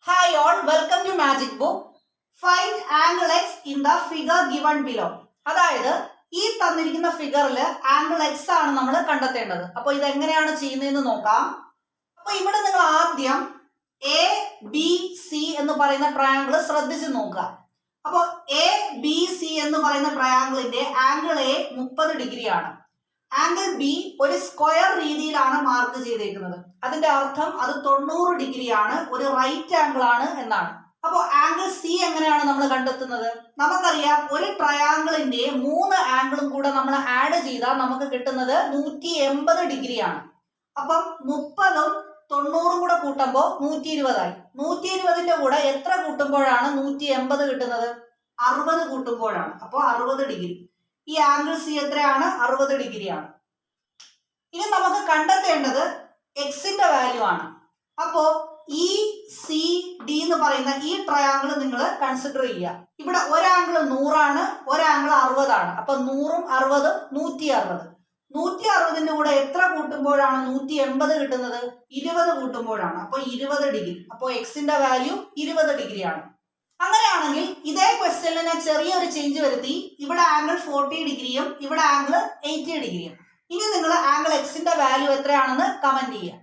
Hi all, welcome to Magic Book. Find angle x in the figure given below. അതായത് ഈ തന്നിരിക്കുന്ന ഫിഗറിൽ angle X ആണ് നമ്മൾ കണ്ടെത്തേണ്ടത്. അപ്പോൾ ഇത് എങ്ങനെയാണ് ചെയ്യുന്നതെന്ന് നോക്കാം. അപ്പോൾ ഇവിടെ നിങ്ങൾ ആദ്യം എ ബി സി എന്ന് പറയുന്ന ട്രയാങ്കിൾ ശ്രദ്ധിച്ച് നോക്കുക. അപ്പോൾ എ ബി സി എന്ന് പറയുന്ന ട്രയാങ്കിളിന്റെ ആംഗിൾ എ 30 ഡിഗ്രി ആണ്. ആംഗിൾ ബി ഒരു സ്ക്വയർ രീതിയിലാണ് മാർക്ക് ചെയ്തേക്കുന്നത്. അതിന്റെ അർത്ഥം അത് 90 ഡിഗ്രി ആണ്, ഒരു റൈറ്റ് ആംഗിൾ ആണ് എന്നാണ്. അപ്പോൾ ആംഗിൾ സി എങ്ങനെയാണ് നമ്മൾ കണ്ടെത്തുന്നത്? നമുക്കറിയാം ഒരു ട്രയാങ്കിളിന്റെ 3 ആംഗിളും കൂടെ നമ്മൾ ആഡ് ചെയ്താൽ നമുക്ക് കിട്ടുന്നത് 180 ഡിഗ്രി ആണ്. അപ്പം 30ഉം 90ഉം കൂടെ കൂട്ടുമ്പോൾ 120 ആയി. 120ന്റെ കൂടെ എത്ര കൂട്ടുമ്പോഴാണ് 180 കിട്ടുന്നത്? 60 കൂട്ടുമ്പോഴാണ്. അപ്പോൾ 60 ഡിഗ്രി. ഈ ആംഗിൾ സി എത്രയാണ്? 60 ഡിഗ്രി ആണ്. ഇനി നമുക്ക് കണ്ടെത്തേണ്ടത് എക്സിന്റെ വാല്യൂ ആണ്. അപ്പോ ഇ സി ഡി എന്ന് പറയുന്ന ഈ ട്രയാങ്കിൾ നിങ്ങൾ കൺസിഡർ ചെയ്യുക. ഇവിടെ ഒരാംഗിൾ 100 ആണ്, ഒരാംഗിൾ 60 ആണ്. അപ്പൊ 100ഉം 60ഉം 160. 160ന്റെ കൂടെ എത്ര കൂട്ടുമ്പോഴാണ് 180 കിട്ടുന്നത്? 20 കൂട്ടുമ്പോഴാണ്. അപ്പൊ 20 ഡിഗ്രി. അപ്പൊ എക്സിന്റെ വാല്യൂ 20 ഡിഗ്രി ആണ്. അങ്ങനെയാണെങ്കിൽ ഇതേ ക്വസ്റ്റ്യനിൽ ഞാൻ ചെറിയൊരു ചേഞ്ച് വരുത്തി. ഇവിടെ ആംഗിൾ 40 ഡിഗ്രിയും ഇവിടെ ആംഗിൾ 80 ഡിഗ്രിയും. ഇനി നിങ്ങൾ ആംഗിൾ എക്സിന്റെ വാല്യൂ എത്രയാണെന്ന് കമന്റ് ചെയ്യുക.